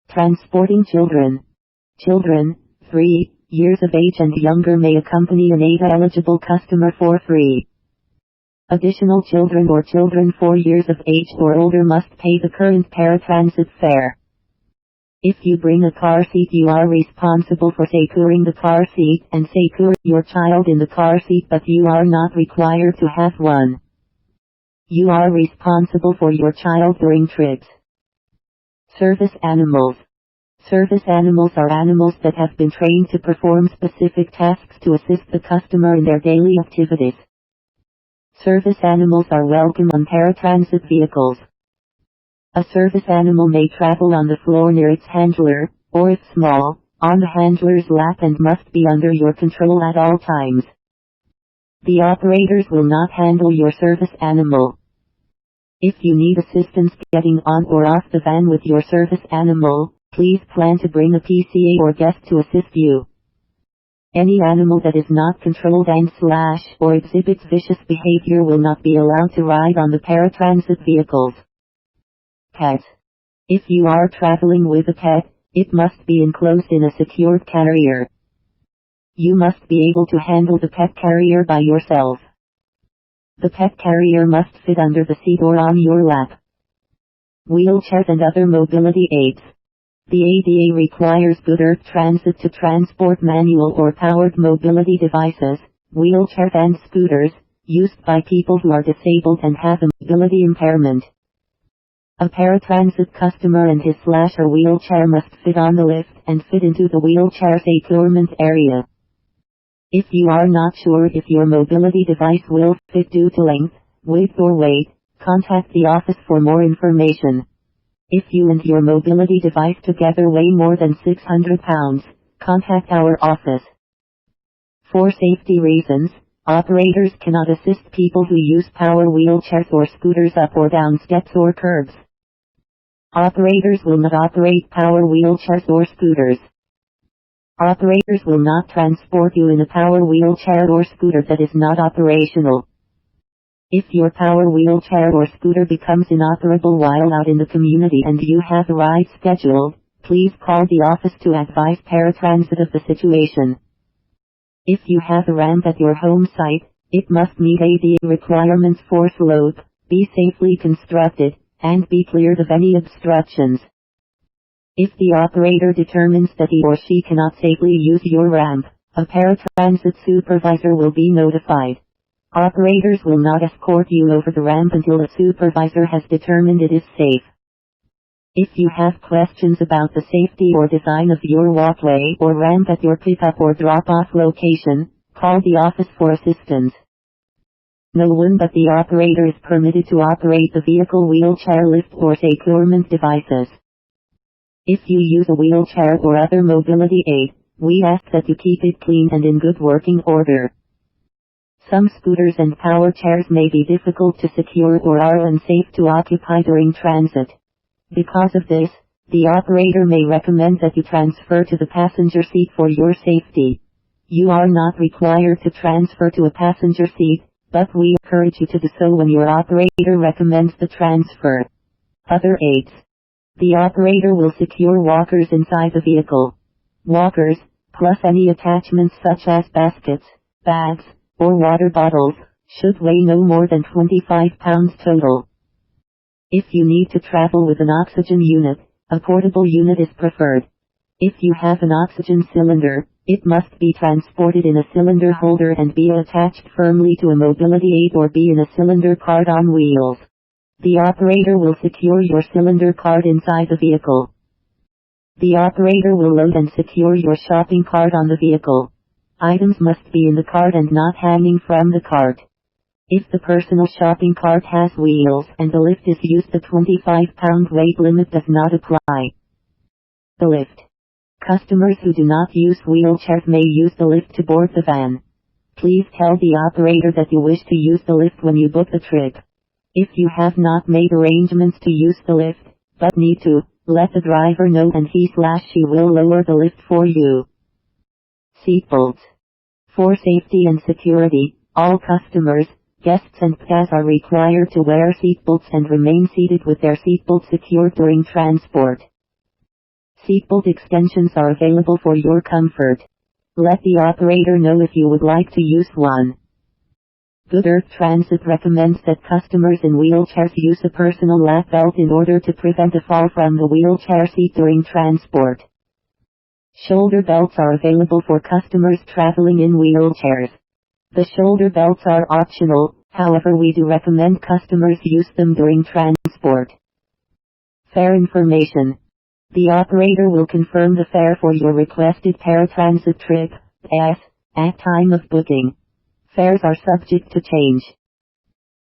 Transporting children. Children, 3 years of age and younger may accompany an AIDA-eligible customer for free. Additional children or children 4 years of age or older must pay the current paratransit fare. If you bring a car seat, you are responsible for securing the car seat and secure your child in the car seat, but you are not required to have one. You are responsible for your child during trips. Service animals. Service animals are animals that have been trained to perform specific tasks to assist the customer in their daily activities. Service animals are welcome on paratransit vehicles. A service animal may travel on the floor near its handler, or if small, on the handler's lap, and must be under your control at all times. The operators will not handle your service animal. If you need assistance getting on or off the van with your service animal, please plan to bring a PCA or guest to assist you. Any animal that is not controlled or exhibits vicious behavior will not be allowed to ride on the paratransit vehicles. Pet. If you are traveling with a pet, it must be enclosed in a secured carrier. You must be able to handle the pet carrier by yourself. The pet carrier must fit under the seat or on your lap. Wheelchairs and other mobility aids. The ADA requires good earth transit to transport manual or powered mobility devices, wheelchairs and scooters, used by people who are disabled and have a mobility impairment. A paratransit customer and his/her wheelchair must fit on the lift and fit into the wheelchair securement area. If you are not sure if your mobility device will fit due to length, width or weight, contact the office for more information. If you and your mobility device together weigh more than 600 pounds, contact our office. For safety reasons, operators cannot assist people who use power wheelchairs or scooters up or down steps or curbs. Operators will not operate power wheelchairs or scooters. Operators will not transport you in a power wheelchair or scooter that is not operational. If your power wheelchair or scooter becomes inoperable while out in the community and you have a ride scheduled, please call the office to advise paratransit of the situation. If you have a ramp at your home site, it must meet ADA requirements for slope, be safely constructed, and be cleared of any obstructions. If the operator determines that he or she cannot safely use your ramp, a paratransit supervisor will be notified. Operators will not escort you over the ramp until a supervisor has determined it is safe. If you have questions about the safety or design of your walkway or ramp at your pickup or drop-off location, call the office for assistance. No one but the operator is permitted to operate the vehicle wheelchair lift or securement devices. If you use a wheelchair or other mobility aid, we ask that you keep it clean and in good working order. Some scooters and power chairs may be difficult to secure or are unsafe to occupy during transit. Because of this, the operator may recommend that you transfer to the passenger seat for your safety. You are not required to transfer to a passenger seat, but we encourage you to do so when your operator recommends the transfer. Other aids. The operator will secure walkers inside the vehicle. Walkers, plus any attachments such as baskets, bags, or water bottles, should weigh no more than 25 pounds total. If you need to travel with an oxygen unit, a portable unit is preferred. If you have an oxygen cylinder, it must be transported in a cylinder holder and be attached firmly to a mobility aid or be in a cylinder cart on wheels. The operator will secure your cylinder cart inside the vehicle. The operator will load and secure your shopping cart on the vehicle. Items must be in the cart and not hanging from the cart. If the personal shopping cart has wheels and the lift is used, the 25-pound weight limit does not apply. The lift. Customers who do not use wheelchairs may use the lift to board the van. Please tell the operator that you wish to use the lift when you book the trip. If you have not made arrangements to use the lift, but need to, let the driver know and he/she will lower the lift for you. Seatbelts. For safety and security, all customers, guests and PAs are required to wear seatbelts and remain seated with their seatbelt secured during transport. Seatbelt extensions are available for your comfort. Let the operator know if you would like to use one. Good Earth Transit recommends that customers in wheelchairs use a personal lap belt in order to prevent a fall from the wheelchair seat during transport. Shoulder belts are available for customers traveling in wheelchairs. The shoulder belts are optional, however we do recommend customers use them during transport. Fare information. The operator will confirm the fare for your requested paratransit trip, at time of booking. Fares are subject to change.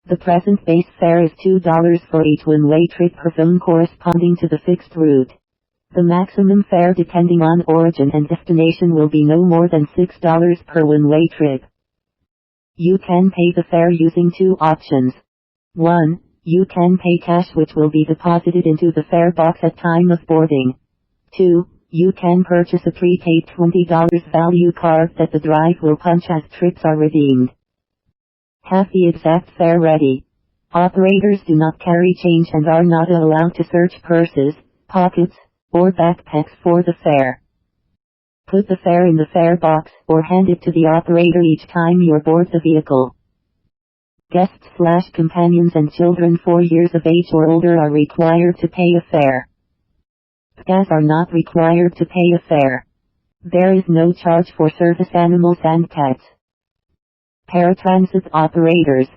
The present base fare is $2 for each one-way trip per zone corresponding to the fixed route. The maximum fare depending on origin and destination will be no more than $6 per one-way trip. You can pay the fare using two options. 1. You can pay cash, which will be deposited into the fare box at time of boarding. 2. You can purchase a prepaid $20 value card that the drive will punch as trips are redeemed. Have the exact fare ready. Operators do not carry change and are not allowed to search purses, pockets, or backpacks for the fare. Put the fare in the fare box or hand it to the operator each time you board the vehicle. Guests/companions and children 4 years of age or older are required to pay a fare. Pets are not required to pay a fare. There is no charge for service animals and pets. Paratransit operators.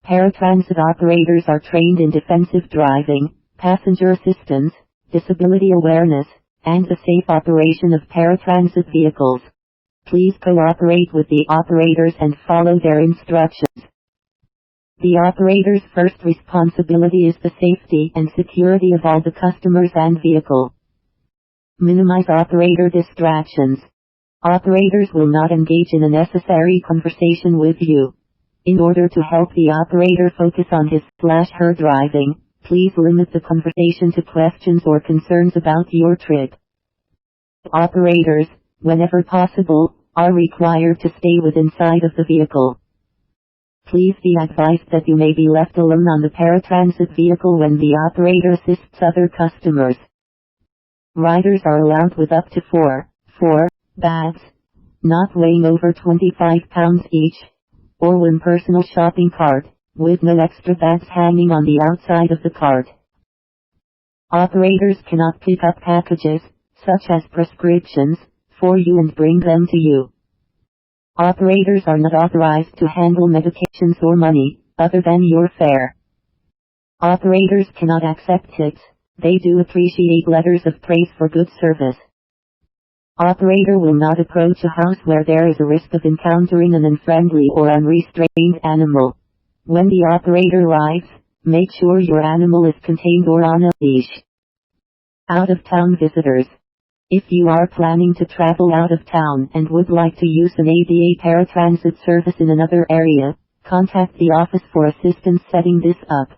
Paratransit operators are trained in defensive driving, passenger assistance, disability awareness, and the safe operation of paratransit vehicles. Please cooperate with the operators and follow their instructions. The operator's first responsibility is the safety and security of all the customers and vehicle. Minimize operator distractions. Operators will not engage in unnecessary conversation with you. In order to help the operator focus on his/her driving, please limit the conversation to questions or concerns about your trip. Operators, whenever possible, are required to stay inside of the vehicle. Please be advised that you may be left alone on the paratransit vehicle when the operator assists other customers. Riders are allowed with up to 4 bags, not weighing over 25 pounds each, or one personal shopping cart, with no extra bags hanging on the outside of the cart. Operators cannot pick up packages, such as prescriptions, for you and bring them to you. Operators are not authorized to handle medications or money, other than your fare. Operators cannot accept tips. They do appreciate letters of praise for good service. Operator will not approach a house where there is a risk of encountering an unfriendly or unrestrained animal. When the operator arrives, make sure your animal is contained or on a leash. Out-of-town visitors. If you are planning to travel out of town and would like to use an ADA paratransit service in another area, contact the office for assistance setting this up.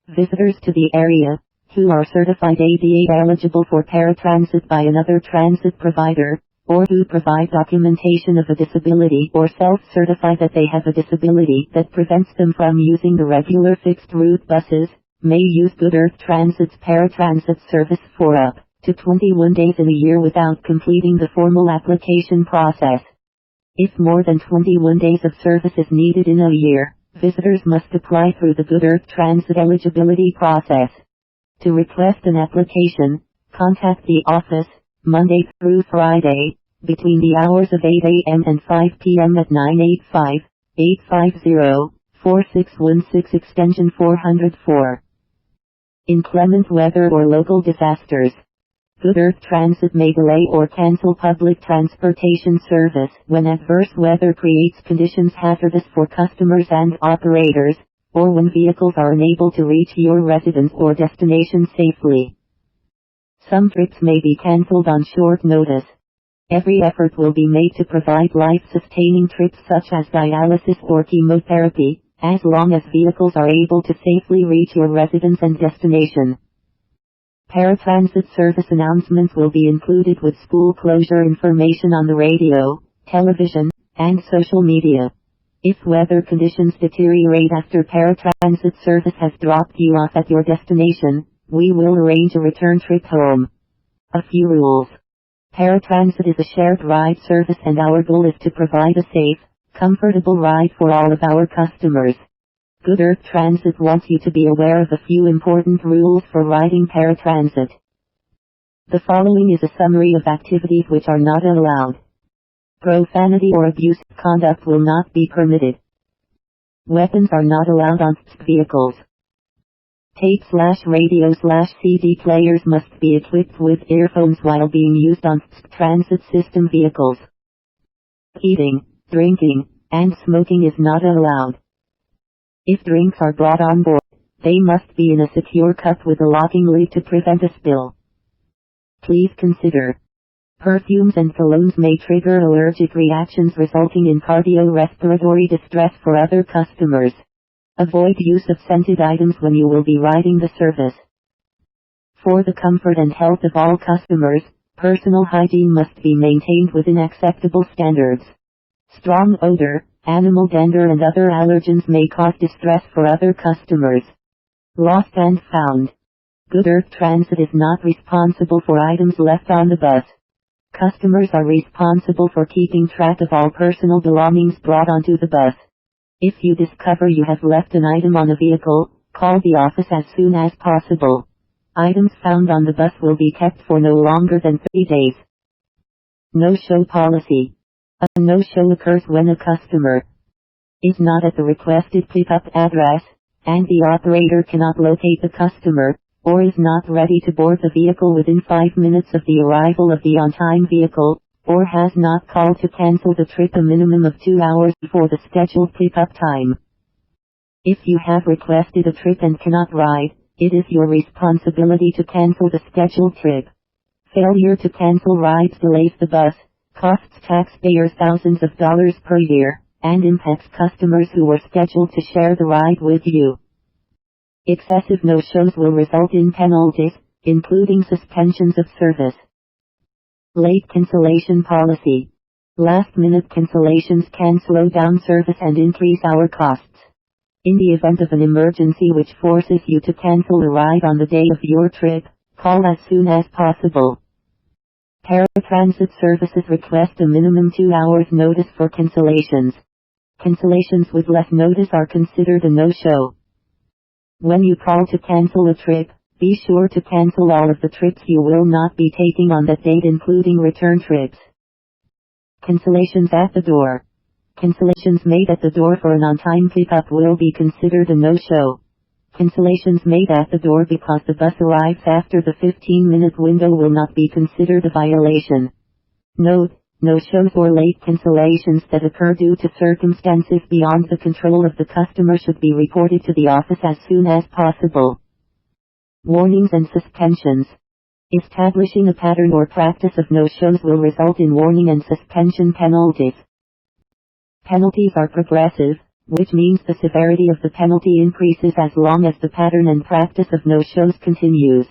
Visitors to the area, who are certified ADA eligible for paratransit by another transit provider, or who provide documentation of a disability or self-certify that they have a disability that prevents them from using the regular fixed-route buses, may use Good Earth Transit's paratransit service for up to 21 days in a year without completing the formal application process. If more than 21 days of service is needed in a year, visitors must apply through the Good Earth Transit eligibility process. To request an application, contact the office, Monday through Friday, between the hours of 8 a.m. and 5 p.m. at 985-850-4616 extension 404. Inclement weather or local disasters. Good Earth Transit may delay or cancel public transportation service when adverse weather creates conditions hazardous for customers and operators, or when vehicles are unable to reach your residence or destination safely. Some trips may be cancelled on short notice. Every effort will be made to provide life-sustaining trips such as dialysis or chemotherapy, as long as vehicles are able to safely reach your residence and destination. Paratransit service announcements will be included with school closure information on the radio, television, and social media. If weather conditions deteriorate after paratransit service has dropped you off at your destination, we will arrange a return trip home. A few rules. Paratransit is a shared ride service and our goal is to provide a safe, comfortable ride for all of our customers. Good Earth Transit wants you to be aware of a few important rules for riding paratransit. The following is a summary of activities which are not allowed. Profanity or abusive conduct will not be permitted. Weapons are not allowed on vehicles. Tape/radio/CD players must be equipped with earphones while being used on transit system vehicles. Eating, drinking, and smoking is not allowed. If drinks are brought on board, they must be in a secure cup with a locking lid to prevent a spill. Please consider. Perfumes and colognes may trigger allergic reactions resulting in cardiorespiratory distress for other customers. Avoid use of scented items when you will be riding the service. For the comfort and health of all customers, personal hygiene must be maintained within acceptable standards. Strong odor, animal dander and other allergens may cause distress for other customers. Lost and found. Good Earth Transit is not responsible for items left on the bus. Customers are responsible for keeping track of all personal belongings brought onto the bus. If you discover you have left an item on a vehicle, call the office as soon as possible. Items found on the bus will be kept for no longer than 30 days. No-show policy. A no-show occurs when a customer is not at the requested pickup address, and the operator cannot locate the customer, or is not ready to board the vehicle within 5 minutes of the arrival of the on-time vehicle, or has not called to cancel the trip a minimum of 2 hours before the scheduled pickup time. If you have requested a trip and cannot ride, it is your responsibility to cancel the scheduled trip. Failure to cancel rides delays the bus, costs taxpayers thousands of dollars per year, and impacts customers who were scheduled to share the ride with you. Excessive no-shows will result in penalties, including suspensions of service. Late cancellation policy. Last-minute cancellations can slow down service and increase our costs. In the event of an emergency which forces you to cancel a ride on the day of your trip, call as soon as possible. Paratransit services request a minimum 2 hours notice for cancellations. Cancellations with less notice are considered a no-show. When you call to cancel a trip, be sure to cancel all of the trips you will not be taking on that date, including return trips. Cancellations at the door. Cancellations made at the door for an on-time pickup will be considered a no-show. Cancellations made at the door because the bus arrives after the 15-minute window will not be considered a violation. Note, no-shows or late cancellations that occur due to circumstances beyond the control of the customer should be reported to the office as soon as possible. Warnings and suspensions. Establishing a pattern or practice of no-shows will result in warning and suspension penalties. Penalties are progressive, which means the severity of the penalty increases as long as the pattern and practice of no-shows continues.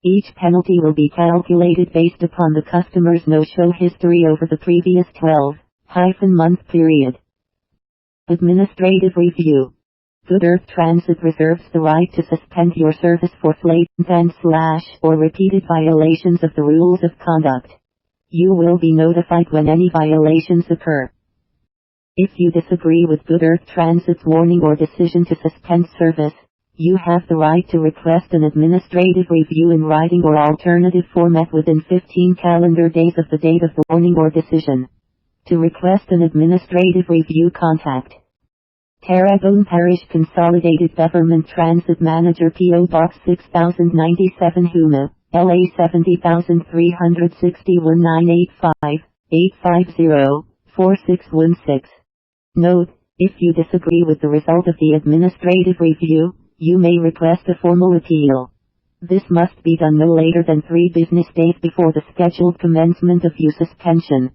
Each penalty will be calculated based upon the customer's no-show history over the previous 12-month period. Administrative review. Good Earth Transit reserves the right to suspend your service for flagrant or repeated violations of the rules of conduct. You will be notified when any violations occur. If you disagree with Good Earth Transit's warning or decision to suspend service, you have the right to request an administrative review in writing or alternative format within 15 calendar days of the date of the warning or decision. To request an administrative review, contact Terrebonne Parish Consolidated Government Transit Manager, P.O. Box 6097 Houma, LA 70361 985 850-4616. Note, if you disagree with the result of the administrative review, you may request a formal appeal. This must be done no later than 3 business days before the scheduled commencement of your suspension.